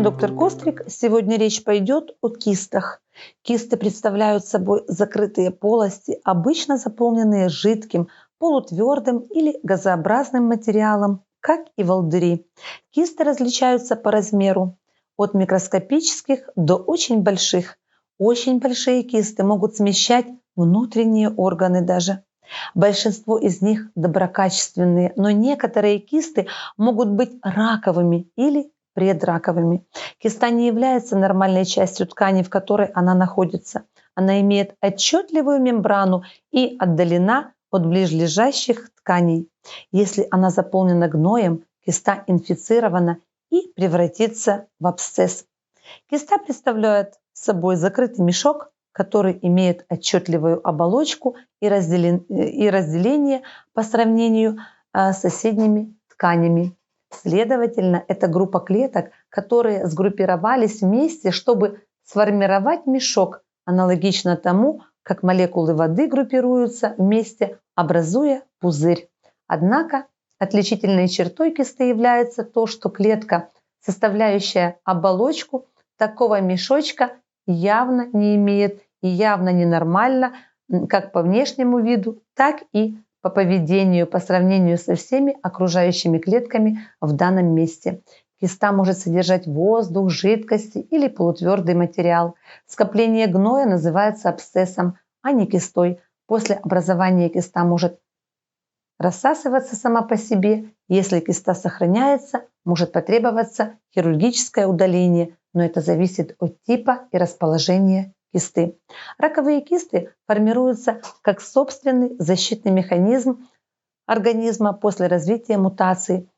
вами доктор Кострик. Сегодня речь пойдет о кистах. Кисты представляют собой закрытые полости, обычно заполненные жидким, полутвердым или газообразным материалом, как и волдыри. Кисты различаются по размеру от микроскопических до очень больших. Очень большие кисты могут смещать внутренние органы даже. Большинство из них доброкачественные, но некоторые кисты могут быть раковыми или предраковыми. Киста не является нормальной частью ткани, в которой она находится. Она имеет отчетливую мембрану и отдалена от ближлежащих тканей. Если она заполнена гноем, киста инфицирована и превратится в абсцесс. Киста представляет собой закрытый мешок, который имеет отчетливую оболочку и разделение по сравнению с соседними тканями. Следовательно, это группа клеток, которые сгруппировались вместе, чтобы сформировать мешок, аналогично тому, как молекулы воды группируются вместе, образуя пузырь. Однако отличительной чертой кисты является то, что клетка, составляющая оболочку такого мешочка, явно не имеет и явно ненормально как по внешнему виду, так и по поведению по сравнению со всеми окружающими клетками в данном месте. Киста может содержать воздух, жидкости или полутвердый материал. Скопление гноя называется абсцессом, а не кистой. После образования киста может рассасываться сама по себе. Если киста сохраняется, может потребоваться хирургическое удаление, но это зависит от типа и расположения кисты. Раковые кисты формируются как собственный защитный механизм организма после развития мутаций,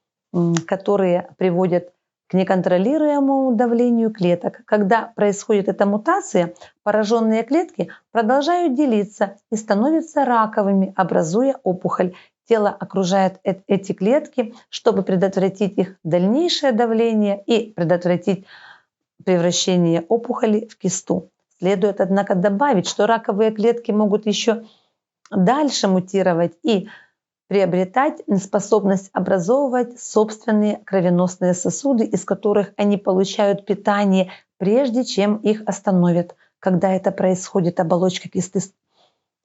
которые приводят к неконтролируемому давлению клеток. Когда происходит эта мутация, пораженные клетки продолжают делиться и становятся раковыми, образуя опухоль. Тело окружает эти клетки, чтобы предотвратить их дальнейшее давление и предотвратить превращение опухоли в кисту. Следует, однако, добавить, что раковые клетки могут еще дальше мутировать и приобретать способность образовывать собственные кровеносные сосуды, из которых они получают питание, прежде чем их остановят. Когда это происходит, оболочка кисты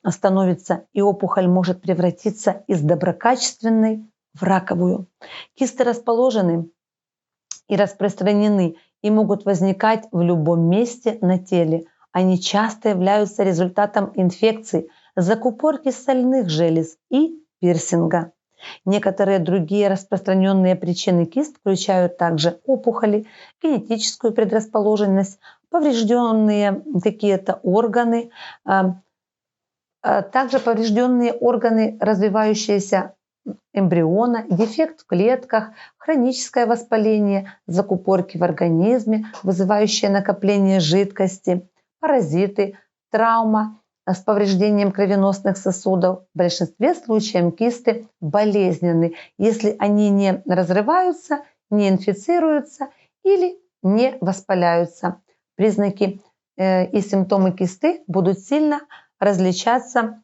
остановится, и опухоль может превратиться из доброкачественной в раковую. Кисты расположены и распространены и могут возникать в любом месте на теле. Они часто являются результатом инфекций, закупорки сальных желез и пирсинга. Некоторые другие распространенные причины кист включают также опухоли, генетическую предрасположенность, поврежденные какие-то органы, также поврежденные органы развивающиеся эмбриона, дефект в клетках, хроническое воспаление, закупорки в организме, вызывающие накопление жидкости, паразиты, травма с повреждением кровеносных сосудов. В большинстве случаев кисты болезненны, если они не разрываются, не инфицируются или не воспаляются. Признаки и симптомы кисты будут сильно различаться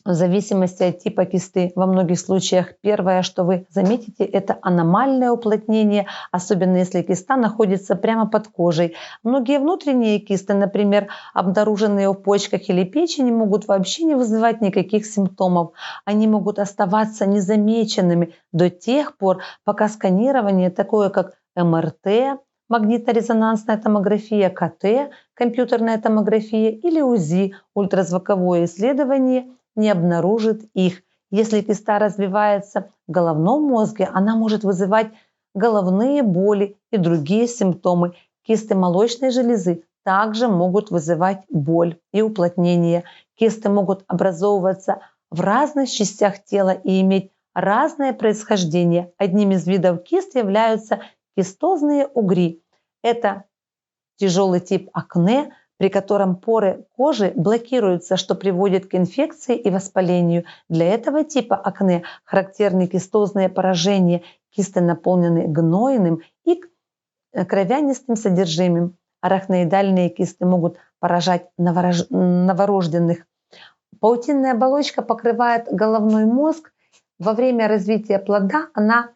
в зависимости от типа кисты. Во многих случаях первое, что вы заметите, это аномальное уплотнение, особенно если киста находится прямо под кожей. Многие внутренние кисты, например, обнаруженные в почках или печени, могут вообще не вызывать никаких симптомов. Они могут оставаться незамеченными до тех пор, пока сканирование, такое как МРТ, магнитно-резонансная томография, КТ, компьютерная томография или УЗИ, ультразвуковое исследование, не обнаружит их. Если киста развивается в головном мозге, она может вызывать головные боли и другие симптомы. Кисты молочной железы также могут вызывать боль и уплотнение. Кисты могут образовываться в разных частях тела и иметь разное происхождение. Одним из видов кист являются кистозные угри. Это тяжелый тип акне, при котором поры кожи блокируются, что приводит к инфекции и воспалению. Для этого типа акне характерны кистозные поражения. Кисты наполнены гнойным и кровянистым содержимым. Арахноидальные кисты могут поражать новорожденных. Паутинная оболочка покрывает головной мозг. Во время развития плода она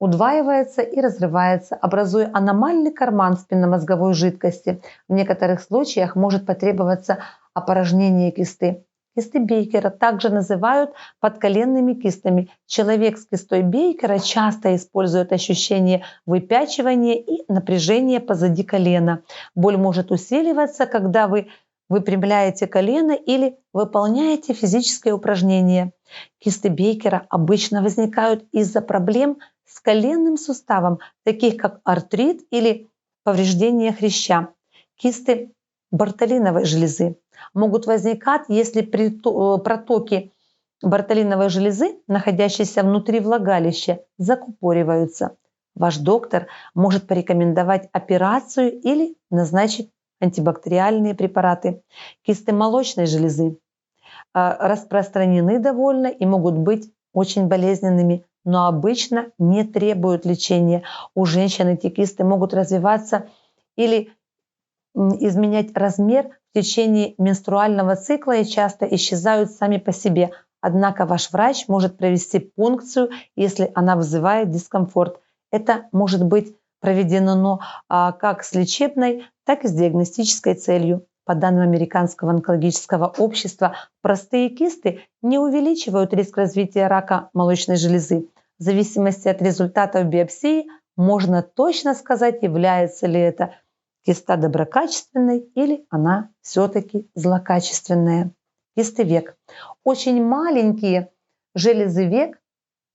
удваивается и разрывается, образуя аномальный карман спинномозговой жидкости. В некоторых случаях может потребоваться опорожнение кисты. Кисты Бейкера также называют подколенными кистами. Человек с кистой Бейкера часто использует ощущение выпячивания и напряжения позади колена. Боль может усиливаться, когда вы выпрямляете колено или выполняете физические упражнения. Кисты Бейкера обычно возникают из-за проблем с коленным суставом, таких как артрит или повреждение хряща. Кисты бартолиновой железы могут возникать, если протоки бартолиновой железы, находящиеся внутри влагалища, закупориваются. Ваш доктор может порекомендовать операцию или назначить антибактериальные препараты. Кисты молочной железы распространены довольно и могут быть очень болезненными, но обычно не требуют лечения. У женщин эти кисты могут развиваться или изменять размер в течение менструального цикла и часто исчезают сами по себе. Однако ваш врач может провести пункцию, если она вызывает дискомфорт. Это может быть проведено как с лечебной, так и с диагностической целью. По данным Американского онкологического общества, простые кисты не увеличивают риск развития рака молочной железы. В зависимости от результатов биопсии можно точно сказать, является ли это киста доброкачественной или она все-таки злокачественная. Кисты век. Очень маленькие железы век,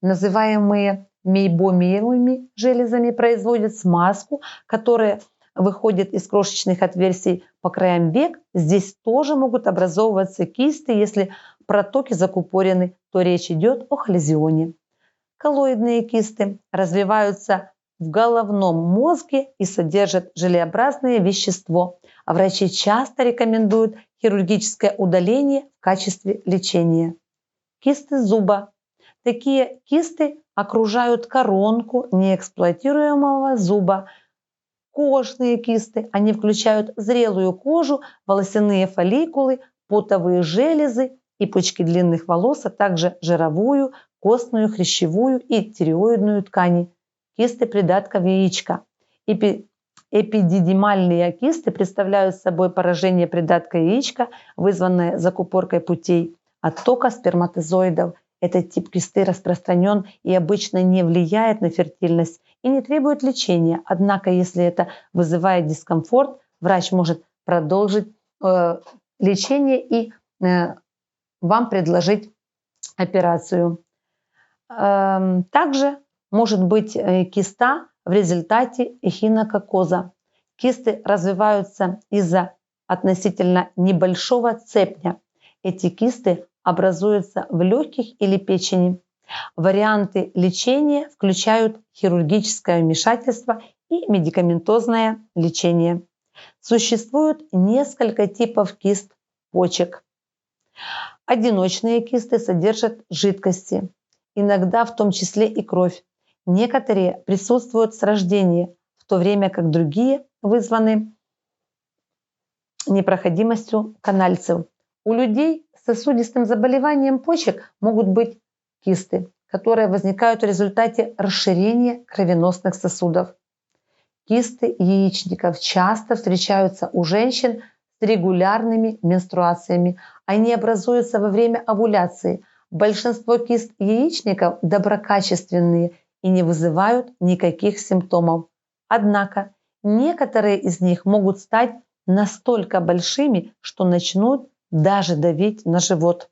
называемые мейбомиевыми железами, производят смазку, которая выходит из крошечных отверстий по краям век. Здесь тоже могут образовываться кисты. Если протоки закупорены, то речь идет о холезионе. Коллоидные кисты развиваются в головном мозге и содержат желеобразное вещество. А врачи часто рекомендуют хирургическое удаление в качестве лечения. Кисты зуба. Такие кисты окружают коронку неэксплуатируемого зуба. Кожные кисты. Они включают зрелую кожу, волосяные фолликулы, потовые железы и пучки длинных волос, а также жировую, костную, хрящевую и тиреоидную ткани. Кисты придатков яичка. Эпидидимальные кисты представляют собой поражение придатка яичка, вызванное закупоркой путей оттока сперматозоидов. Этот тип кисты распространен и обычно не влияет на фертильность и не требует лечения. Однако, если это вызывает дискомфорт, врач может продолжить лечение и вам предложить операцию. Также может быть киста в результате эхинококоза. Кисты развиваются из-за относительно небольшого цепня. Эти кисты образуются в легких или печени. Варианты лечения включают хирургическое вмешательство и медикаментозное лечение. Существует несколько типов кист почек. Одиночные кисты содержат жидкости, иногда в том числе и кровь. Некоторые присутствуют с рождения, в то время как другие вызваны непроходимостью канальцев. У людей с сосудистым заболеванием почек могут быть кисты, которые возникают в результате расширения кровеносных сосудов. Кисты яичников часто встречаются у женщин с регулярными менструациями. Они образуются во время овуляции. Большинство кист яичников доброкачественные и не вызывают никаких симптомов. Однако некоторые из них могут стать настолько большими, что начнут даже давить на живот.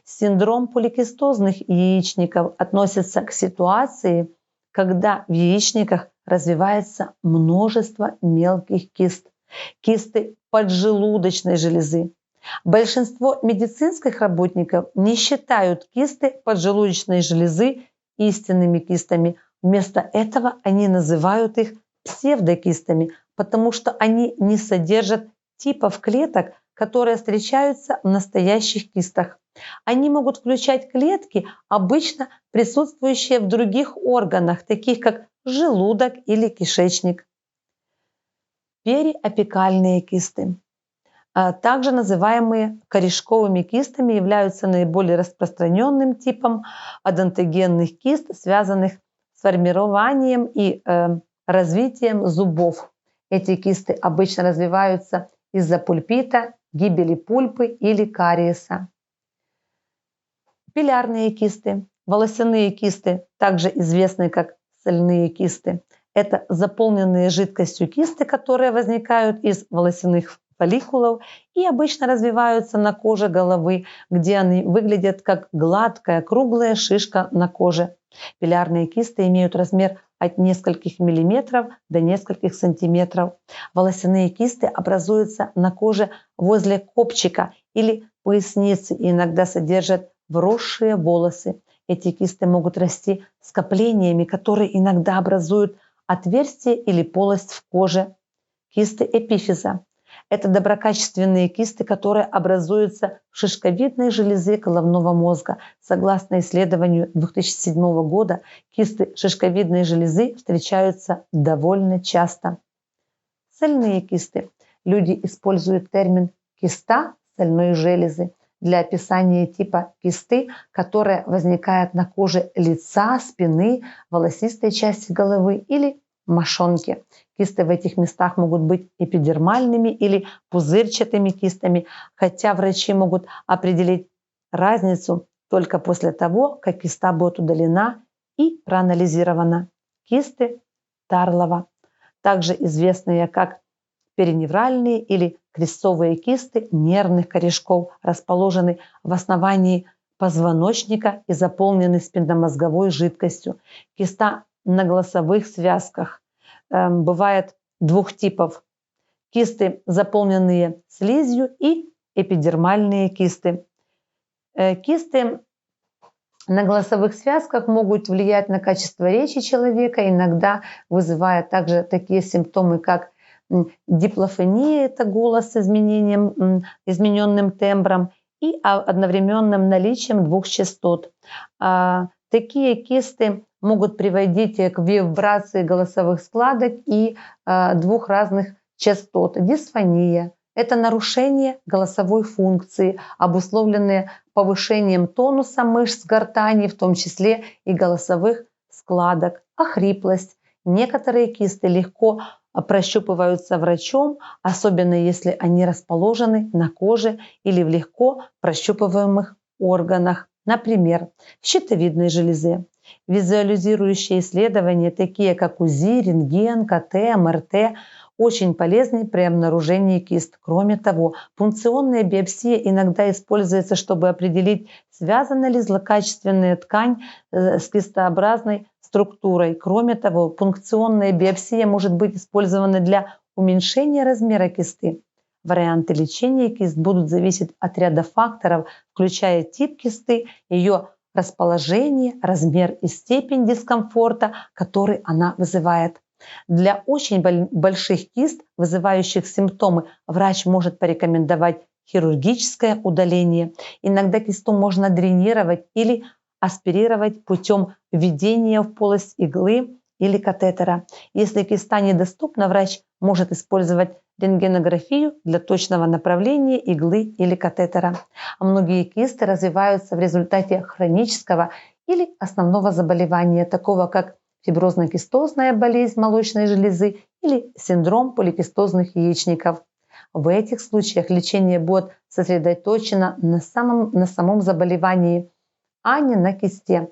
Синдром поликистозных яичников относится к ситуации, когда в яичниках развивается множество мелких кист. Кисты поджелудочной железы. Большинство медицинских работников не считают кисты поджелудочной железы истинными кистами. Вместо этого они называют их псевдокистами, потому что они не содержат типов клеток, которые встречаются в настоящих кистах. Они могут включать клетки, обычно присутствующие в других органах, таких как желудок или кишечник. Периапикальные кисты, также называемые корешковыми кистами, являются наиболее распространенным типом одонтогенных кист, связанных с формированием и развитием зубов. Эти кисты обычно развиваются из-за пульпита, гибели пульпы или кариеса. Пилярные кисты, волосяные кисты, также известные как сальные кисты. Это заполненные жидкостью кисты, которые возникают из волосяных фолликулов и обычно развиваются на коже головы, где они выглядят как гладкая круглая шишка на коже. Пилярные кисты имеют размер от нескольких миллиметров до нескольких сантиметров. Волосяные кисты образуются на коже возле копчика или поясницы и иногда содержат вросшие волосы. Эти кисты могут расти скоплениями, которые иногда образуют отверстие или полость в коже. Кисты эпифиза – это доброкачественные кисты, которые образуются в шишковидной железе головного мозга. Согласно исследованию 2007 года, кисты шишковидной железы встречаются довольно часто. Сальные кисты. Люди используют термин «киста сальной железы» для описания типа кисты, которая возникает на коже лица, спины, волосистой части головы или мошонки. Кисты в этих местах могут быть эпидермальными или пузырчатыми кистами, хотя врачи могут определить разницу только после того, как киста будет удалена и проанализирована. Кисты Тарлова, также известные как периневральные или крестцовые кисты нервных корешков, расположены в основании позвоночника и заполнены спинномозговой жидкостью. Киста на голосовых связках бывает двух типов. Кисты, заполненные слизью, и эпидермальные кисты. Кисты на голосовых связках могут влиять на качество речи человека, иногда вызывая также такие симптомы, как диплофония – это голос с измененным тембром и одновременным наличием двух частот. Такие кисты могут приводить к вибрации голосовых складок и двух разных частот. Дисфония – это нарушение голосовой функции, обусловленные повышением тонуса мышц гортани, в том числе и голосовых складок. Хриплость. Некоторые кисты легко прощупываются врачом, особенно если они расположены на коже или в легко прощупываемых органах, например, в щитовидной железе. Визуализирующие исследования, такие как УЗИ, рентген, КТ, МРТ, очень полезны при обнаружении кист. Кроме того, пункционная биопсия иногда используется, чтобы определить, связана ли злокачественная ткань с кистообразной структурой. Кроме того, пункционная биопсия может быть использована для уменьшения размера кисты. Варианты лечения кист будут зависеть от ряда факторов, включая тип кисты, ее расположение, размер и степень дискомфорта, который она вызывает. Для очень больших кист, вызывающих симптомы, врач может порекомендовать хирургическое удаление. Иногда кисту можно дренировать или аспирировать путем введения в полость иглы или катетера. Если киста недоступна, врач может использовать рентгенографию для точного направления иглы или катетера. Многие кисты развиваются в результате хронического или основного заболевания, такого как фиброзно-кистозная болезнь молочной железы или синдром поликистозных яичников. В этих случаях лечение будет сосредоточено на самом заболевании, а не на кисте.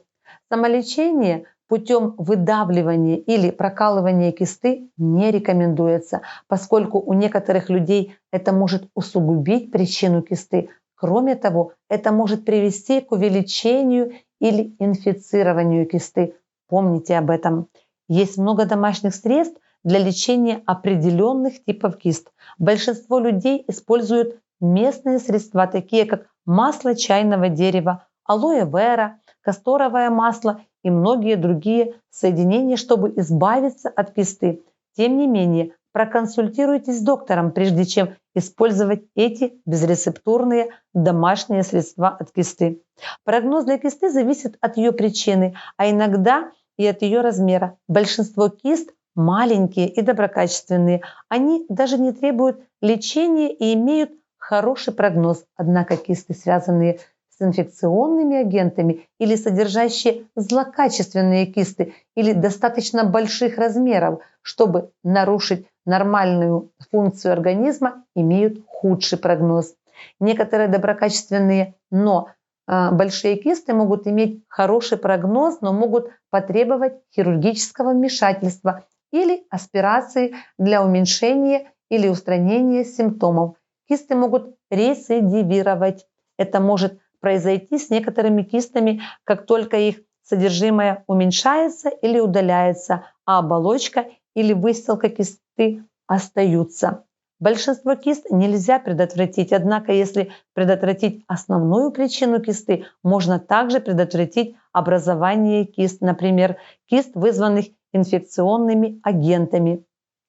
Самолечение путем выдавливания или прокалывания кисты не рекомендуется, поскольку у некоторых людей это может усугубить причину кисты. Кроме того, это может привести к увеличению или инфицированию кисты. Помните об этом. Есть много домашних средств для лечения определенных типов кист. Большинство людей используют местные средства, такие как масло чайного дерева, алоэ вера, касторовое масло и многие другие соединения, чтобы избавиться от кисты. Тем не менее, проконсультируйтесь с доктором, прежде чем использовать эти безрецептурные домашние средства от кисты. Прогноз для кисты зависит от ее причины, а иногда и от ее размера. Большинство кист маленькие и доброкачественные. Они даже не требуют лечения и имеют хороший прогноз. Однако кисты, связанные с с инфекционными агентами или содержащие злокачественные кисты или достаточно больших размеров, чтобы нарушить нормальную функцию организма, имеют худший прогноз. Некоторые доброкачественные, но большие кисты могут иметь хороший прогноз, но могут потребовать хирургического вмешательства или аспирации для уменьшения или устранения симптомов. Кисты могут рецидивировать. Это может произойти с некоторыми кистами, как только их содержимое уменьшается или удаляется, а оболочка или выстилка кисты остаются. Большинство кист нельзя предотвратить, однако если предотвратить основную причину кисты, можно также предотвратить образование кист, например, кист, вызванных инфекционными агентами.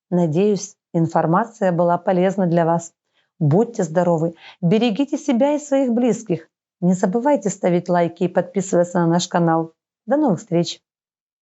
Надеюсь, информация была полезна для вас. Будьте здоровы, берегите себя и своих близких. Не забывайте ставить лайки и подписываться на наш канал. До новых встреч!